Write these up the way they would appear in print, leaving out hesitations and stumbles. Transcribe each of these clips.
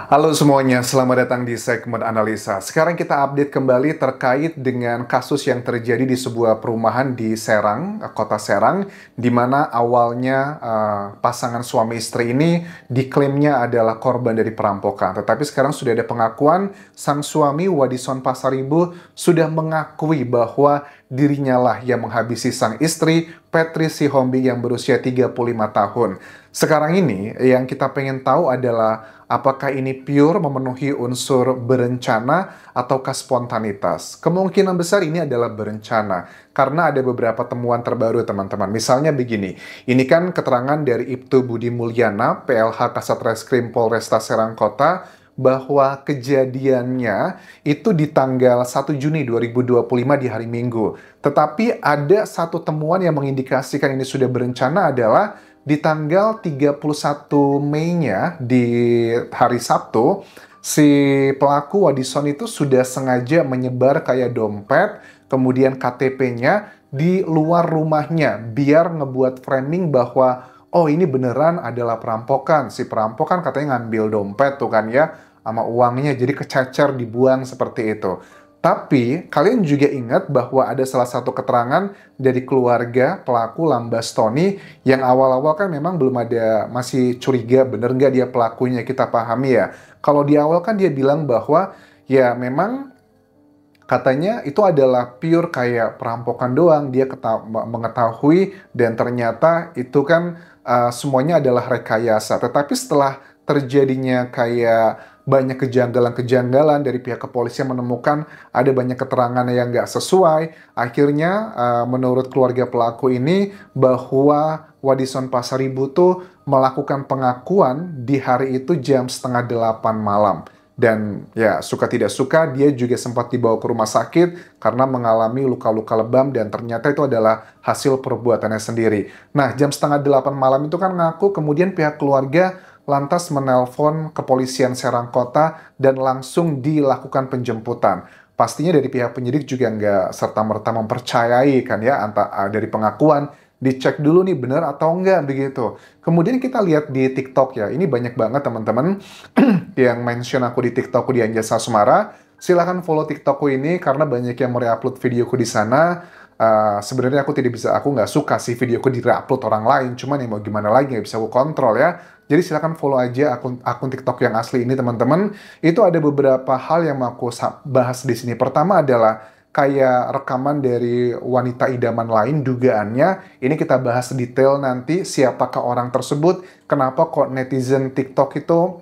Halo semuanya, selamat datang di segmen analisa. Sekarang kita update kembali terkait dengan kasus yang terjadi di sebuah perumahan di Serang, kota Serang, di mana awalnya pasangan suami istri ini diklaimnya adalah korban dari perampokan. Tetapi sekarang sudah ada pengakuan, sang suami Wadison Pasaribu sudah mengakui bahwa dirinya lah yang menghabisi sang istri, Petri Sihombing yang berusia 35 tahun. Sekarang ini yang kita pengen tahu adalah apakah ini pure memenuhi unsur berencana ataukah spontanitas? Kemungkinan besar ini adalah berencana karena ada beberapa temuan terbaru teman-teman. Misalnya begini, ini kan keterangan dari Ibtu Budi Mulyana, PLH Kasatreskrim Polresta Serang Kota, bahwa kejadiannya itu di tanggal 1 Juni 2025 di hari Minggu. Tetapi ada satu temuan yang mengindikasikan ini sudah berencana adalah di tanggal 31 Mei-nya di hari Sabtu, si pelaku Wadison itu sudah sengaja menyebar kayak dompet, kemudian KTP-nya di luar rumahnya, biar ngebuat framing bahwa, oh ini beneran adalah perampokan. Si perampok kan katanya ngambil dompet tuh kan ya, sama uangnya, jadi kececer dibuang seperti itu. Tapi, kalian juga ingat bahwa ada salah satu keterangan dari keluarga pelaku Lambas Tony yang awal-awal kan memang belum ada, masih curiga bener nggak dia pelakunya, kita pahami ya. Kalau di awal kan dia bilang bahwa ya memang katanya itu adalah pure kayak perampokan doang, dia mengetahui dan ternyata itu kan semuanya adalah rekayasa. Tetapi setelah terjadinya kayak banyak kejanggalan-kejanggalan dari pihak kepolisian menemukan ada banyak keterangan yang nggak sesuai. Akhirnya menurut keluarga pelaku ini bahwa Wadison Pasaribu tuh melakukan pengakuan di hari itu jam setengah 8 malam. Dan ya suka tidak suka dia juga sempat dibawa ke rumah sakit karena mengalami luka-luka lebam dan ternyata itu adalah hasil perbuatannya sendiri. Nah jam setengah 8 malam itu kan ngaku, kemudian pihak keluarga lantas menelpon kepolisian Serang Kota dan langsung dilakukan penjemputan. Pastinya dari pihak penyidik juga nggak serta-merta mempercayai kan ya, dari pengakuan, dicek dulu nih benar atau enggak begitu. Kemudian kita lihat di TikTok ya, ini banyak banget teman-teman yang mention aku di TikTokku di Anjasa Sumara. Silahkan follow TikTokku ini karena banyak yang mereupload videoku di sana. Sebenarnya aku nggak suka sih videoku di-upload orang lain, cuman ya mau gimana lagi, nggak bisa aku kontrol ya. Jadi silakan follow aja akun TikTok yang asli ini teman-teman. Itu ada beberapa hal yang mau aku bahas di sini. Pertama adalah kayak rekaman dari wanita idaman lain dugaannya. Ini kita bahas detail nanti siapakah orang tersebut, kenapa kok netizen TikTok itu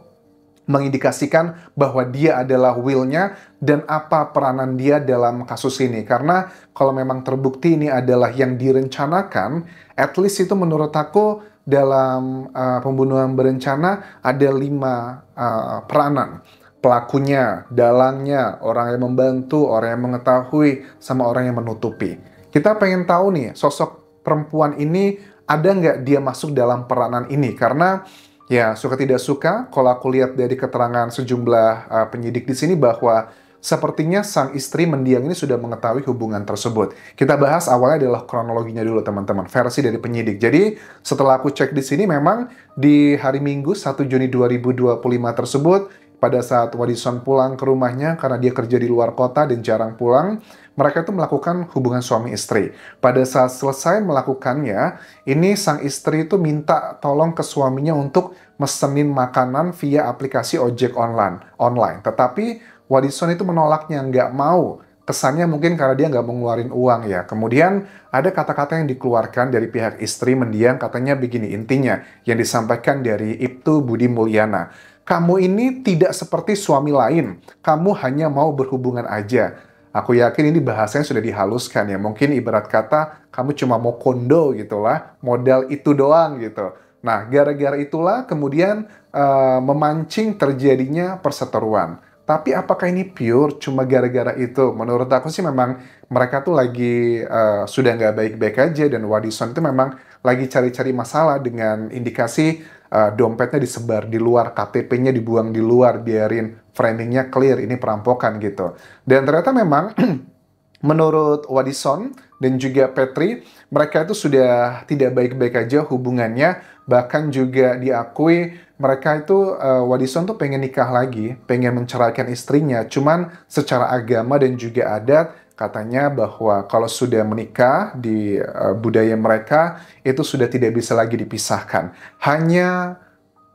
mengindikasikan bahwa dia adalah Will-nya dan apa peranan dia dalam kasus ini. Karena kalau memang terbukti ini adalah yang direncanakan, at least itu menurut aku dalam pembunuhan berencana ada 5 peranan. Pelakunya, dalangnya, orang yang membantu, orang yang mengetahui, sama orang yang menutupi. Kita pengen tahu nih, sosok perempuan ini ada nggak dia masuk dalam peranan ini? Karena ya, suka tidak suka, kalau aku lihat dari keterangan sejumlah penyidik di sini bahwa sepertinya sang istri mendiang ini sudah mengetahui hubungan tersebut. Kita bahas awalnya adalah kronologinya dulu teman-teman, versi dari penyidik. Jadi, setelah aku cek di sini memang di hari Minggu 1 Juni 2025 tersebut, pada saat Wadison pulang ke rumahnya karena dia kerja di luar kota dan jarang pulang, mereka itu melakukan hubungan suami istri. Pada saat selesai melakukannya, ini sang istri itu minta tolong ke suaminya untuk mesenin makanan via aplikasi ojek online. Tetapi Wadison itu menolaknya, nggak mau. Kesannya mungkin karena dia nggak mau ngeluarin uang ya. Kemudian ada kata-kata yang dikeluarkan dari pihak istri mendiang, katanya begini intinya, yang disampaikan dari Ibtu Budi Mulyana. Kamu ini tidak seperti suami lain, kamu hanya mau berhubungan aja. Aku yakin ini bahasanya sudah dihaluskan ya, mungkin ibarat kata kamu cuma mau kondo gitu lah, modal itu doang gitu. Nah, gara-gara itulah kemudian memancing terjadinya perseteruan. Tapi apakah ini pure cuma gara-gara itu? Menurut aku sih memang mereka tuh lagi sudah nggak baik-baik aja dan Wadison itu memang lagi cari-cari masalah dengan indikasi dompetnya disebar di luar, KTP-nya dibuang di luar, biarin framingnya clear, ini perampokan gitu. Dan ternyata memang menurut Wadison dan juga Petri, mereka itu sudah tidak baik-baik aja hubungannya, bahkan juga diakui mereka itu Wadison tuh pengen nikah lagi, pengen menceraikan istrinya, cuman secara agama dan juga adat katanya bahwa kalau sudah menikah di budaya mereka itu sudah tidak bisa lagi dipisahkan. Hanya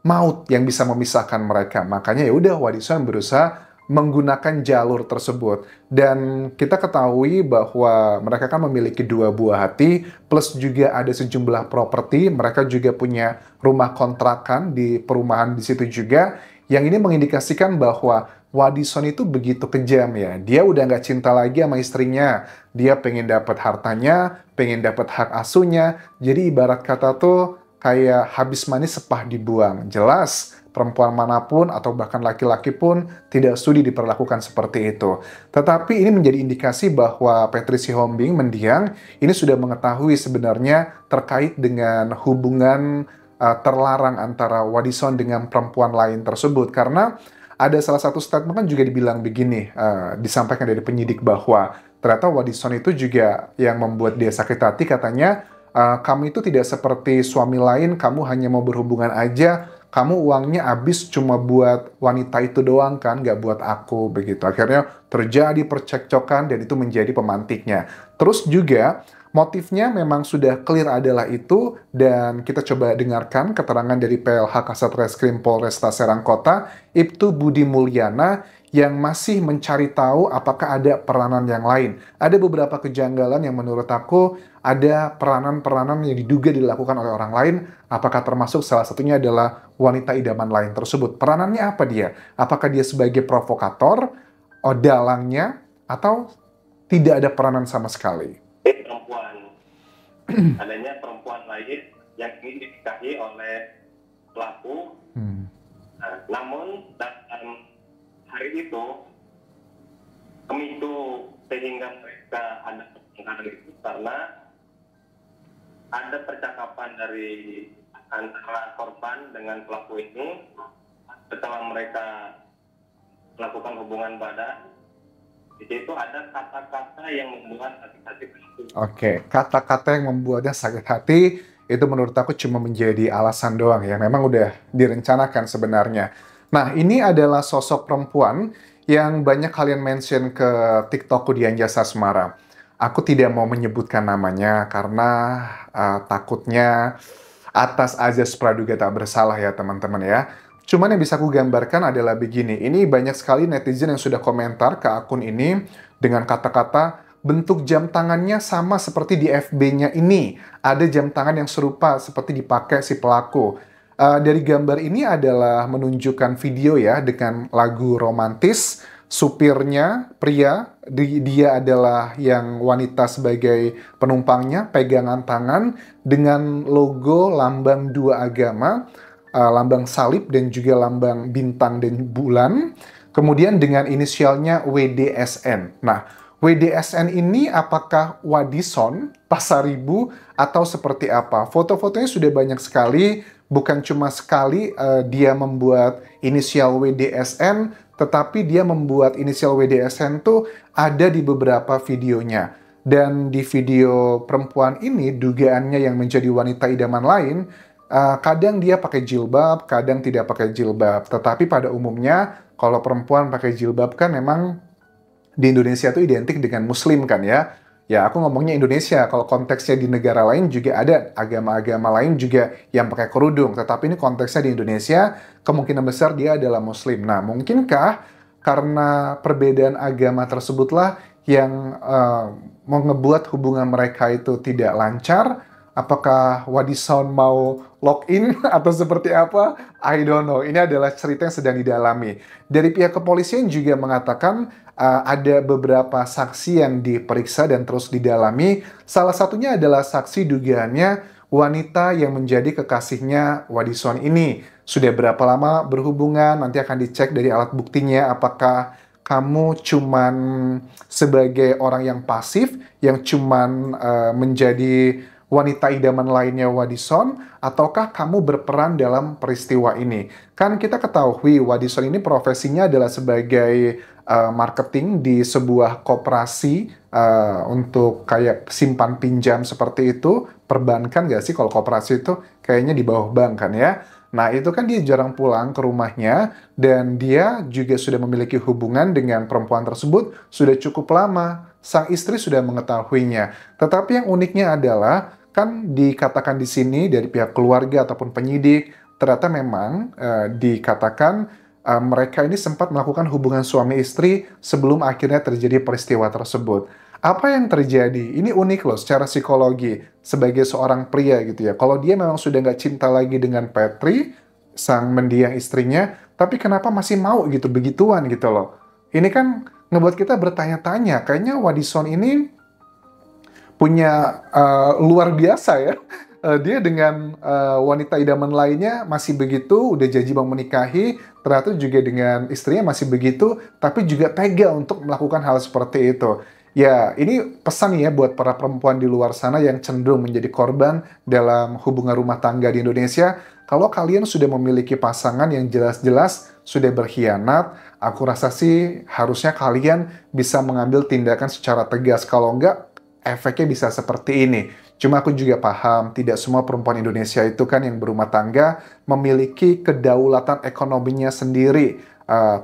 maut yang bisa memisahkan mereka. Makanya ya udah Wadison berusaha menggunakan jalur tersebut. Dan kita ketahui bahwa mereka kan memiliki dua buah hati, plus juga ada sejumlah properti. Mereka juga punya rumah kontrakan di perumahan di situ juga. Yang ini mengindikasikan bahwa Wadison itu begitu kejam ya. Dia udah nggak cinta lagi sama istrinya. Dia pengen dapat hartanya, pengen dapat hak asuhnya. Jadi ibarat kata tuh kayak habis manis sepah dibuang. Jelas, perempuan manapun atau bahkan laki-laki pun tidak sudi diperlakukan seperti itu. Tetapi ini menjadi indikasi bahwa Petri Sihombing mendiang ini sudah mengetahui sebenarnya terkait dengan hubungan terlarang antara Wadison dengan perempuan lain tersebut. Karena ada salah satu statement kan juga dibilang begini, disampaikan dari penyidik bahwa ternyata Wadison itu juga yang membuat dia sakit hati katanya, kamu itu tidak seperti suami lain, kamu hanya mau berhubungan aja, kamu uangnya habis cuma buat wanita itu doang kan, nggak buat aku, begitu. Akhirnya terjadi percekcokan dan itu menjadi pemantiknya. Terus juga motifnya memang sudah clear adalah itu, dan kita coba dengarkan keterangan dari PLH Kasat Reskrim Polresta Serang Kota, Ibtu Budi Mulyana, yang masih mencari tahu apakah ada peranan yang lain. Ada beberapa kejanggalan yang menurut aku ada peranan-peranan yang diduga dilakukan oleh orang lain, apakah termasuk salah satunya adalah wanita idaman lain tersebut. Peranannya apa dia? Apakah dia sebagai provokator, dalangnya, atau tidak ada peranan sama sekali? Perempuan, adanya perempuan lain yang ingin dinikahi oleh pelaku. Namun dalam hari itu pemicu sehingga mereka ada pertengkaran itu karena ada percakapan dari antara korban dengan pelaku ini setelah mereka melakukan hubungan badan. Di situ ada kata-kata yang membuat sakit hati pelaku. Oke, kata-kata yang membuatnya sakit hati itu menurut aku cuma menjadi alasan doang ya. Memang udah direncanakan sebenarnya. Nah, ini adalah sosok perempuan yang banyak kalian mention ke TikTokku di Dian Jasasmara. Aku tidak mau menyebutkan namanya karena takutnya atas azas praduga tak bersalah ya teman-teman ya. Cuman yang bisa aku gambarkan adalah begini. Ini banyak sekali netizen yang sudah komentar ke akun ini dengan kata-kata bentuk jam tangannya sama seperti di FB-nya ini. Ada jam tangan yang serupa seperti dipakai si pelaku. Dari gambar ini adalah menunjukkan video ya dengan lagu romantis. Supirnya pria, dia adalah yang wanita sebagai penumpangnya, pegangan tangan dengan logo lambang dua agama, lambang salib dan juga lambang bintang dan bulan. Kemudian dengan inisialnya WDSN. Nah, WDSN ini apakah Wadison, Pasaribu, atau seperti apa? Foto-fotonya sudah banyak sekali, bukan cuma sekali dia membuat inisial WDSN, tetapi dia membuat inisial WDSN tuh ada di beberapa videonya. Dan di video perempuan ini, dugaannya yang menjadi wanita idaman lain, kadang dia pakai jilbab, kadang tidak pakai jilbab. Tetapi pada umumnya, kalau perempuan pakai jilbab kan memang di Indonesia itu identik dengan muslim kan ya. Ya aku ngomongnya Indonesia, kalau konteksnya di negara lain juga ada agama-agama lain juga yang pakai kerudung. Tetapi ini konteksnya di Indonesia, kemungkinan besar dia adalah muslim. Nah mungkinkah karena perbedaan agama tersebutlah yang ngebuat hubungan mereka itu tidak lancar? Apakah Wadison mau login atau seperti apa? I don't know. Ini adalah cerita yang sedang didalami. Dari pihak kepolisian juga mengatakan ada beberapa saksi yang diperiksa dan terus didalami. Salah satunya adalah saksi dugaannya wanita yang menjadi kekasihnya Wadison ini. Sudah berapa lama berhubungan? Nanti akan dicek dari alat buktinya apakah kamu cuman sebagai orang yang pasif, yang cuman menjadi wanita idaman lainnya Wadison, ataukah kamu berperan dalam peristiwa ini? Kan kita ketahui Wadison ini profesinya adalah sebagai marketing di sebuah koperasi untuk kayak simpan pinjam seperti itu. Perbankan nggak sih kalau koperasi itu? Kayaknya di bawah bank kan ya. Nah, itu kan dia jarang pulang ke rumahnya, dan dia juga sudah memiliki hubungan dengan perempuan tersebut sudah cukup lama. Sang istri sudah mengetahuinya. Tetapi yang uniknya adalah, kan dikatakan di sini dari pihak keluarga ataupun penyidik, ternyata memang dikatakan mereka ini sempat melakukan hubungan suami istri sebelum akhirnya terjadi peristiwa tersebut. Apa yang terjadi? Ini unik loh secara psikologi sebagai seorang pria gitu ya. Kalau dia memang sudah nggak cinta lagi dengan Petri, sang mendiang istrinya, tapi kenapa masih mau gitu, begituan gitu loh. Ini kan ngebuat kita bertanya-tanya, kayaknya Wadison ini punya luar biasa ya. Dia dengan wanita idaman lainnya masih begitu, udah janji mau menikahi, ternyata juga dengan istrinya masih begitu, tapi juga tega untuk melakukan hal seperti itu. Ya, ini pesan ya buat para perempuan di luar sana yang cenderung menjadi korban dalam hubungan rumah tangga di Indonesia. Kalau kalian sudah memiliki pasangan yang jelas-jelas sudah berkhianat, aku rasa sih harusnya kalian bisa mengambil tindakan secara tegas. Kalau enggak, efeknya bisa seperti ini. Cuma aku juga paham, tidak semua perempuan Indonesia itu kan yang berumah tangga memiliki kedaulatan ekonominya sendiri.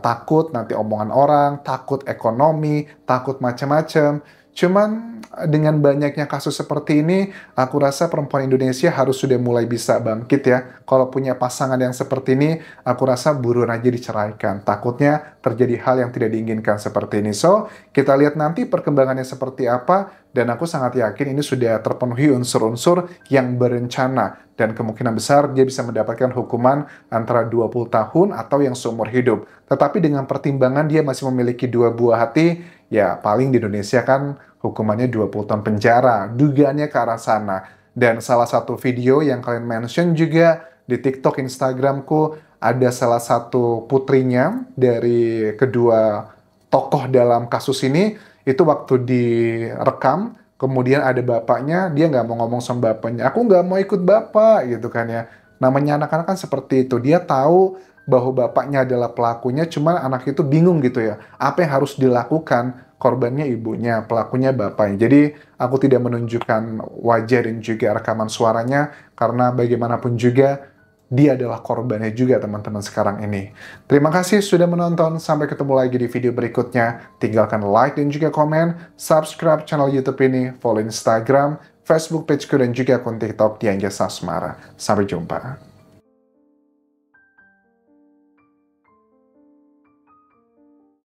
Takut nanti omongan orang, takut ekonomi, takut macam-macam. Cuman dengan banyaknya kasus seperti ini, aku rasa perempuan Indonesia harus sudah mulai bisa bangkit ya. Kalau punya pasangan yang seperti ini, aku rasa buruan aja diceraikan. Takutnya terjadi hal yang tidak diinginkan seperti ini. So, kita lihat nanti perkembangannya seperti apa, dan aku sangat yakin ini sudah terpenuhi unsur-unsur yang berencana. Dan kemungkinan besar dia bisa mendapatkan hukuman antara 20 tahun atau yang seumur hidup. Tetapi dengan pertimbangan dia masih memiliki dua buah hati, ya paling di Indonesia kan hukumannya 20 tahun penjara. Dugaannya ke arah sana. Dan salah satu video yang kalian mention juga di TikTok, Instagramku, ada salah satu putrinya dari kedua tokoh dalam kasus ini, itu waktu direkam, kemudian ada bapaknya, dia nggak mau ngomong sama bapaknya, aku nggak mau ikut bapak, gitu kan ya. Namanya anak-anak kan seperti itu, dia tahu bahwa bapaknya adalah pelakunya, cuman anak itu bingung gitu ya, apa yang harus dilakukan, korbannya ibunya, pelakunya bapaknya. Jadi aku tidak menunjukkan wajah dan juga rekaman suaranya, karena bagaimanapun juga, dia adalah korbannya juga teman-teman sekarang ini. Terima kasih sudah menonton, sampai ketemu lagi di video berikutnya. Tinggalkan like dan juga komen, subscribe channel YouTube ini, follow Instagram, Facebook pageku, dan juga akun TikTok Dian Jasa Asmara. Sampai jumpa.